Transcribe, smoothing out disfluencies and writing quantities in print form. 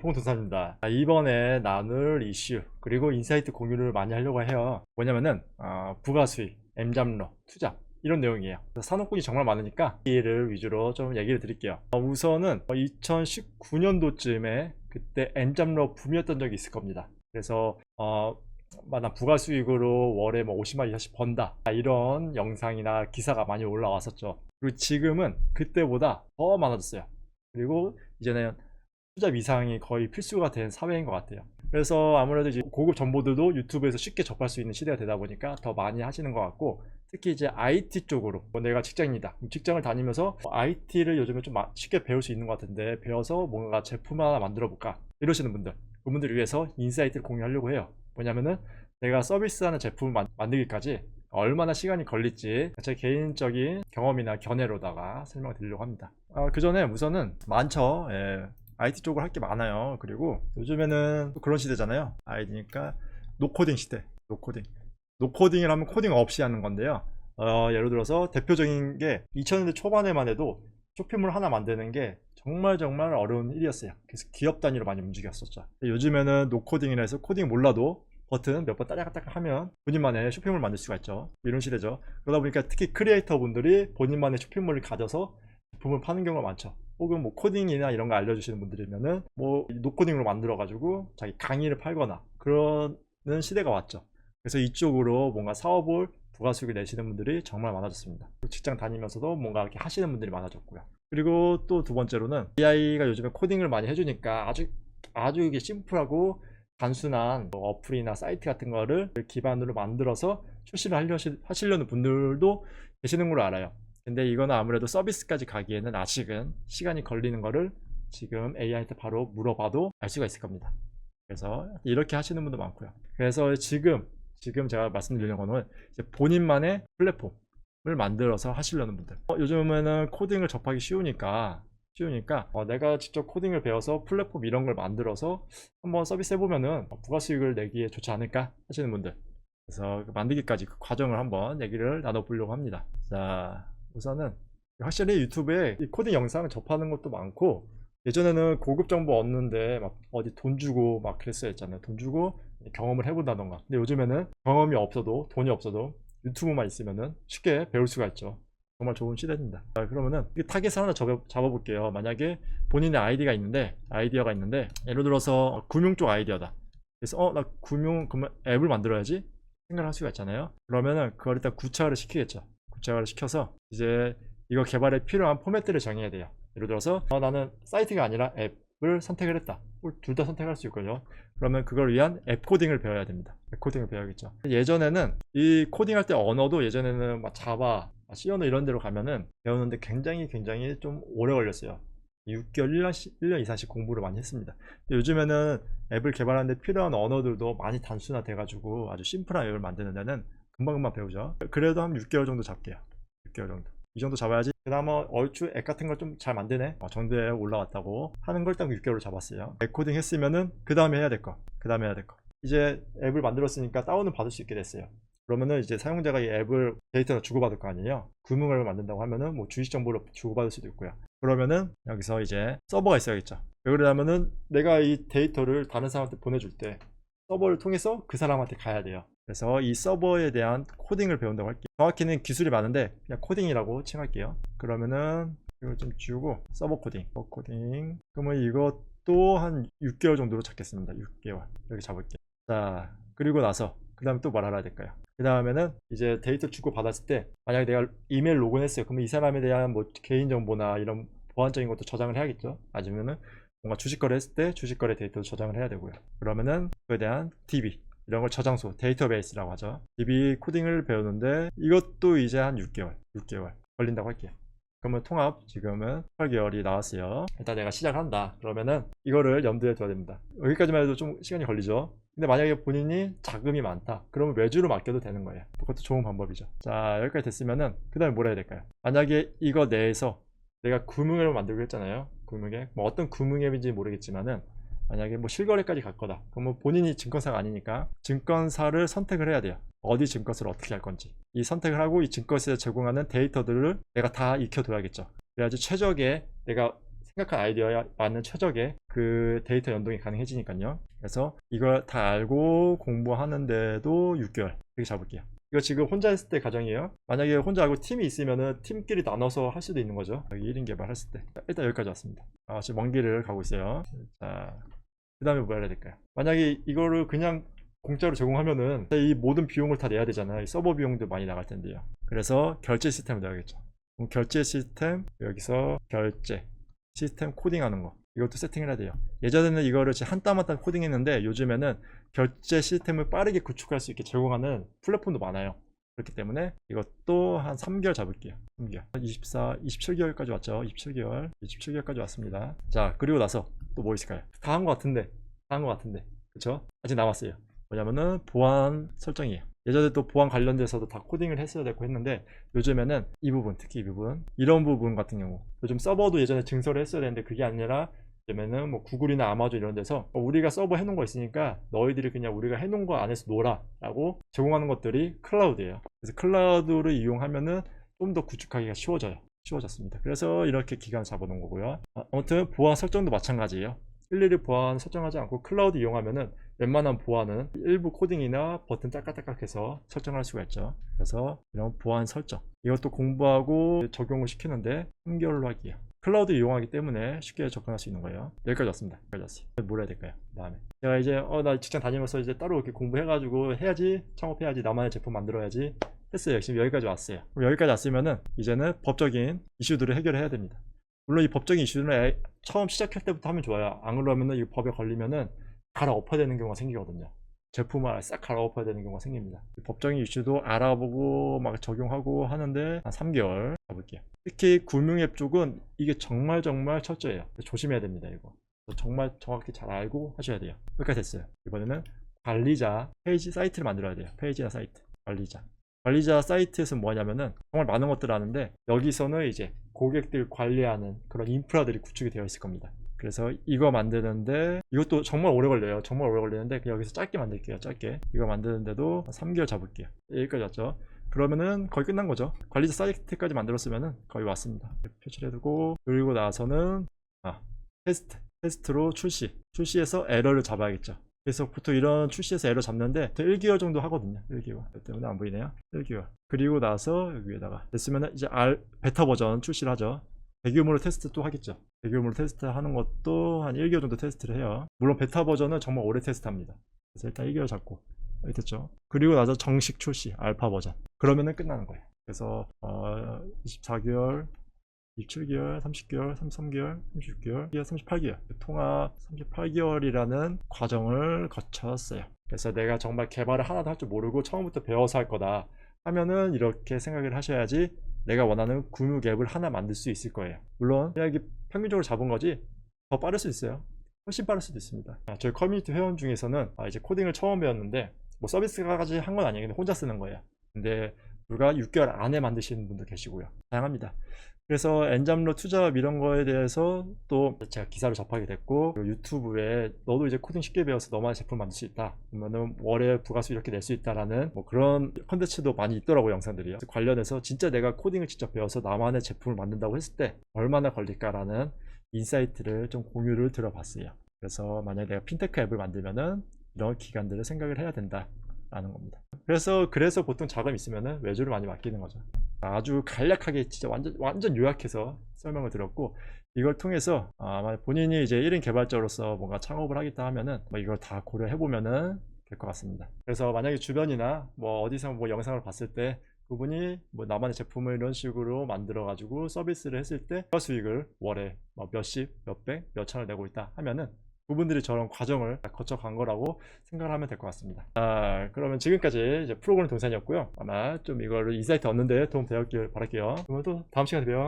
봉동사입니다. 이번에 나눌 이슈 그리고 인사이트 공유를 많이 하려고 해요. 뭐냐면은 부가수익, M잡러, 투잡 이런 내용이에요. 산업군이 정말 많으니까 이를 위주로 좀 얘기를 드릴게요. 우선은 2019년도쯤에 그때 M잡러 붐이었던 적이 있을 겁니다. 그래서 나 부가수익으로 월에 뭐 50만 이상씩 번다 이런 영상이나 기사가 많이 올라왔었죠. 그리고 지금은 그때보다 더 많아졌어요. 그리고 이제는 투잡 이상이 거의 필수가 된 사회인 것 같아요. 그래서 아무래도 이제 고급 정보들도 유튜브에서 쉽게 접할 수 있는 시대가 되다 보니까 더 많이 하시는 것 같고, 특히 이제 IT 쪽으로 내가 직장인이다, 직장을 다니면서 IT를 요즘에 좀 쉽게 배울 수 있는 것 같은데 배워서 뭔가 제품 하나 만들어 볼까 이러시는 분들, 그분들을 위해서 인사이트를 공유하려고 해요. 뭐냐면은 내가 서비스하는 제품을 만들기까지 얼마나 시간이 걸릴지 제 개인적인 경험이나 견해로다가 설명을 드리려고 합니다. 그 전에 우선은 많죠. IT 쪽으로 할 게 많아요. 그리고 요즘에는 그런 시대잖아요. IT니까 노코딩 시대. 노코딩을 하면 코딩 없이 하는 건데요. 예를 들어서 대표적인 게 2000년대 초반에만 해도 쇼핑몰 하나 만드는 게 정말 어려운 일이었어요. 그래서 기업 단위로 많이 움직였었죠. 요즘에는 노코딩이라 해서 코딩 몰라도 버튼 몇 번 따닥따닥 하면 본인만의 쇼핑몰 만들 수가 있죠. 이런 시대죠. 그러다 보니까 특히 크리에이터 분들이 본인만의 쇼핑몰을 가져서 제품을 파는 경우가 많죠. 혹은 뭐 코딩이나 이런 거 알려주시는 분들이면은 뭐 노코딩으로 만들어 가지고 자기 강의를 팔거나 그러는 시대가 왔죠. 그래서 이쪽으로 뭔가 사업을 부가수익을 내시는 분들이 정말 많아졌습니다. 직장 다니면서도 뭔가 이렇게 하시는 분들이 많아졌고요. 그리고 또 두 번째로는 AI가 요즘에 코딩을 많이 해주니까 아주 이게 심플하고 단순한 뭐 어플이나 사이트 같은 거를 기반으로 만들어서 출시를 하시려는 분들도 계시는 걸로 알아요. 근데 이거는 아무래도 서비스까지 가기에는 아직은 시간이 걸리는 거를 지금 AI한테 바로 물어봐도 알 수가 있을 겁니다. 그래서 이렇게 하시는 분도 많고요. 그래서 지금 제가 말씀드리는 거는 이제 본인만의 플랫폼을 만들어서 하시려는 분들, 요즘에는 코딩을 접하기 쉬우니까 내가 직접 코딩을 배워서 플랫폼 이런 걸 만들어서 한번 서비스 해보면은 부가수익을 내기에 좋지 않을까 하시는 분들, 그래서 만들기까지 그 과정을 한번 얘기를 나눠보려고 합니다. 자, 우선은 확실히 유튜브에 이 코딩 영상을 접하는 것도 많고, 예전에는 고급 정보 얻는데 막 어디 돈 주고 막 그랬어야 했잖아요. 돈 주고 경험을 해본다던가. 근데 요즘에는 경험이 없어도 돈이 없어도 유튜브만 있으면은 쉽게 배울 수가 있죠. 정말 좋은 시대입니다. 자, 그러면은 타겟을 하나 잡아볼게요. 만약에 본인의 아이디어가 있는데 예를 들어서 금융 쪽 아이디어다. 그래서 나 금융 그러면 앱을 만들어야지 생각을 할 수가 있잖아요. 그러면은 그걸 일단 구체화를 시키겠죠. 구체화를 시켜서 이제 이거 개발에 필요한 포맷들을 정해야 돼요. 예를 들어서 나는 사이트가 아니라 앱을 선택을 했다. 둘 다 선택할 수 있거든요. 그러면 그걸 위한 앱 코딩을 배워야 됩니다. 앱 코딩을 배워야겠죠. 예전에는 이 코딩할 때 언어도 예전에는 막 자바, C 언어 이런 데로 가면은 배우는데 굉장히 좀 오래 걸렸어요. 6개월, 1년 이상씩 공부를 많이 했습니다. 요즘에는 앱을 개발하는데 필요한 언어들도 많이 단순화돼가지고 아주 심플한 앱을 만드는 데는 금방 배우죠. 그래도 한 6개월 정도 잡게요. 6개월 정도. 이 정도 잡아야지 그나마 얼추 앱 같은 걸 좀 잘 만드네 정도에 올라왔다고 하는 걸 딱 6개월을 잡았어요. 앱 코딩 했으면은 그 다음에 해야 될 거 이제 앱을 만들었으니까 다운을 받을 수 있게 됐어요. 그러면은 이제 사용자가 이 앱을 데이터를 주고받을 거 아니에요. 금융을 만든다고 하면은 뭐 주식 정보를 주고받을 수도 있고요. 그러면은 여기서 이제 서버가 있어야겠죠. 왜 그러냐면은 내가 이 데이터를 다른 사람한테 보내줄 때 서버를 통해서 그 사람한테 가야 돼요. 그래서 이 서버에 대한 코딩을 배운다고 할게요. 정확히는 기술이 많은데 그냥 코딩이라고 칭할게요. 그러면은 이걸 좀 지우고 서버 코딩. 그러면 이것도 한 6개월 정도로 잡겠습니다. 6개월 이렇게 잡을게요. 자, 그리고 나서 그 다음에 또 뭘 알아야 될까요? 그 다음에는 이제 데이터 주고 받았을 때 만약에 내가 이메일 로그인했어요. 그러면 이 사람에 대한 뭐 개인정보나 이런 보안적인 것도 저장을 해야겠죠. 아니면은 뭔가 주식거래 했을 때 주식거래 데이터도 저장을 해야 되고요. 그러면은 그에 대한 DB 이런 걸 저장소, 데이터베이스라고 하죠. DB 코딩을 배우는데 이것도 이제 한 6개월 걸린다고 할게요. 그러면 통합 지금은 8개월이 나왔어요. 일단 내가 시작한다. 그러면은 이거를 염두에 둬야 됩니다. 여기까지만 해도 좀 시간이 걸리죠. 근데 만약에 본인이 자금이 많다. 그러면 외주로 맡겨도 되는 거예요. 그것도 좋은 방법이죠. 자, 여기까지 됐으면은 그 다음에 뭘 해야 될까요? 만약에 이거 내에서 내가 금융앱을 만들고 했잖아요. 금융앱. 뭐 어떤 금융앱인지 모르겠지만은 만약에 뭐 실거래까지 갈 거다. 그러면 본인이 증권사가 아니니까 증권사를 선택을 해야 돼요. 어디 증권사를 어떻게 할 건지. 이 선택을 하고 이 증권사에 제공하는 데이터들을 내가 다 익혀둬야겠죠. 그래야지 최적의 내가 생각한 아이디어에 맞는 최적의 그 데이터 연동이 가능해지니까요. 그래서 이걸 다 알고 공부하는데도 6개월 이렇게 잡을게요. 이거 지금 혼자 했을 때 가정이에요. 만약에 혼자 하고 팀이 있으면은 팀끼리 나눠서 할 수도 있는 거죠. 여기 1인 개발했을 때. 일단 여기까지 왔습니다. 지금 먼 길을 가고 있어요. 자, 그 다음에 뭐 해야 될까요? 만약에 이거를 그냥 공짜로 제공하면은 이 모든 비용을 다 내야 되잖아요. 이 서버 비용도 많이 나갈 텐데요. 그래서 결제 시스템을 넣어야겠죠. 그럼 결제 시스템, 여기서 결제 시스템 코딩하는 거, 이것도 세팅을 해야 돼요. 예전에는 이거를 한 땀 한 땀 코딩했는데 요즘에는 결제 시스템을 빠르게 구축할 수 있게 제공하는 플랫폼도 많아요. 그렇기 때문에 이것도 한 3개월 잡을게요. 3개월. 27개월까지 왔죠. 27개월까지 왔습니다. 자, 그리고 나서 또 뭐 있을까요? 다 한 것 같은데. 그쵸? 아직 남았어요. 뭐냐면은 보안 설정이에요. 예전에 또 보안 관련돼서도 다 코딩을 했어야 되고 했는데 요즘에는 이 부분, 특히 이 부분, 이런 부분 같은 경우 요즘 서버도 예전에 증설을 했어야 되는데 그게 아니라 요즘에는 뭐 구글이나 아마존 이런 데서 우리가 서버 해놓은 거 있으니까 너희들이 그냥 우리가 해놓은 거 안에서 놀아 라고 제공하는 것들이 클라우드예요. 그래서 클라우드를 이용하면은 좀 더 구축하기가 쉬워졌습니다. 그래서 이렇게 기간을 잡아놓은 거고요. 아무튼 보안 설정도 마찬가지예요. 일일이 보안 설정하지 않고 클라우드 이용하면은 웬만한 보안은 일부 코딩이나 버튼 딸깍딸깍해서 설정할 수가 있죠. 그래서 이런 보안 설정 이것도 공부하고 적용을 시키는데 3개월로 하기요. 클라우드 이용하기 때문에 쉽게 접근할 수 있는 거예요. 여기까지 왔습니다. 뭘 해야 될까요? 다음에 제가 이제 나 직장 다니면서 이제 따로 이렇게 공부해가지고 해야지, 창업해야지, 나만의 제품 만들어야지 했어요. 지금 여기까지 왔어요. 그럼 여기까지 왔으면은 이제는 법적인 이슈들을 해결해야 됩니다. 물론 이 법적인 이슈는 처음 시작할 때부터 하면 좋아요. 안 그러면은 이 법에 걸리면은 갈아엎어야 되는 경우가 생기거든요. 제품을 싹 갈아엎어야 되는 경우가 생깁니다. 법적인 이슈도 알아보고 막 적용하고 하는데 한 3개월 가볼게요. 특히 금융앱 쪽은 이게 정말 철저해요. 조심해야 됩니다. 이거 정말 정확히 잘 알고 하셔야 돼요. 여기까지 됐어요. 이번에는 관리자 페이지 사이트를 만들어야 돼요. 페이지나 사이트 관리자 사이트에서 뭐 하냐면은 정말 많은 것들을 하는데 여기서는 이제 고객들 관리하는 그런 인프라들이 구축이 되어 있을 겁니다. 그래서 이거 만드는데 이것도 정말 오래 걸려요. 정말 오래 걸리는데 그냥 여기서 짧게 만들게요. 짧게 이거 만드는데도 3개월 잡을게요. 여기까지 왔죠. 그러면은 거의 끝난 거죠. 관리자 사이트까지 만들었으면은 거의 왔습니다. 표시를 해두고 그리고 나서는 테스트로 출시해서 에러를 잡아야겠죠. 그래서 보통 이런 출시해서 에러 잡는데 1개월 정도 하거든요. 1개월 때문에 안 보이네요. 1개월 그리고 나서 여기 위에다가 됐으면 이제 베타 버전 출시를 하죠. 대규모로 테스트 또 하겠죠. 대규모로 테스트 하는 것도 한 1개월 정도 테스트를 해요. 물론 베타 버전은 정말 오래 테스트합니다. 그래서 일단 1개월 잡고 여기 됐죠. 그리고 나서 정식 출시 알파 버전 그러면은 끝나는 거예요. 그래서 24개월 27개월, 30개월, 33개월, 36개월, 38개월 통합 38개월이라는 과정을 거쳤어요. 그래서 내가 정말 개발을 하나도 할 줄 모르고 처음부터 배워서 할 거다 하면은 이렇게 생각을 하셔야지 내가 원하는 금융 앱을 하나 만들 수 있을 거예요. 물론 그냥 이게 평균적으로 잡은 거지 더 빠를 수 있어요. 훨씬 빠를 수도 있습니다. 저희 커뮤니티 회원 중에서는 이제 코딩을 처음 배웠는데 뭐 서비스까지 한 건 아니에요. 근데 혼자 쓰는 거예요. 근데 불과 6개월 안에 만드시는 분도 계시고요. 다양합니다. 그래서 엔잡러 투자업 이런 거에 대해서 또 제가 기사를 접하게 됐고 유튜브에 너도 이제 코딩 쉽게 배워서 너만의 제품 만들 수 있다 그러면은 월에 부가수 이렇게 낼 수 있다라는 뭐 그런 컨텐츠도 많이 있더라고요. 영상들이요. 관련해서 진짜 내가 코딩을 직접 배워서 나만의 제품을 만든다고 했을 때 얼마나 걸릴까라는 인사이트를 좀 공유를 들어봤어요. 그래서 만약에 내가 핀테크 앱을 만들면은 이런 기간들을 생각을 해야 된다 라는 겁니다. 그래서 보통 자금 있으면은 외주를 많이 맡기는 거죠. 아주 간략하게 진짜 완전 요약해서 설명을 드렸고 이걸 통해서 아마 본인이 이제 1인 개발자로서 뭔가 창업을 하겠다 하면은 뭐 이걸 다 고려해 보면은 될 것 같습니다. 그래서 만약에 주변이나 뭐 어디서 뭐 영상을 봤을 때 그분이 뭐 나만의 제품을 이런 식으로 만들어 가지고 서비스를 했을 때 수익을 월에 뭐 몇십, 몇백, 몇천을 내고 있다 하면은 그분들이 저런 과정을 거쳐간 거라고 생각을 하면 될 것 같습니다. 그러면 지금까지 이제 프로그램 동산이었고요. 아마 좀 이거를 인사이트 얻는데 도움 되었길 바랄게요. 그러면 또 다음 시간에 봬요.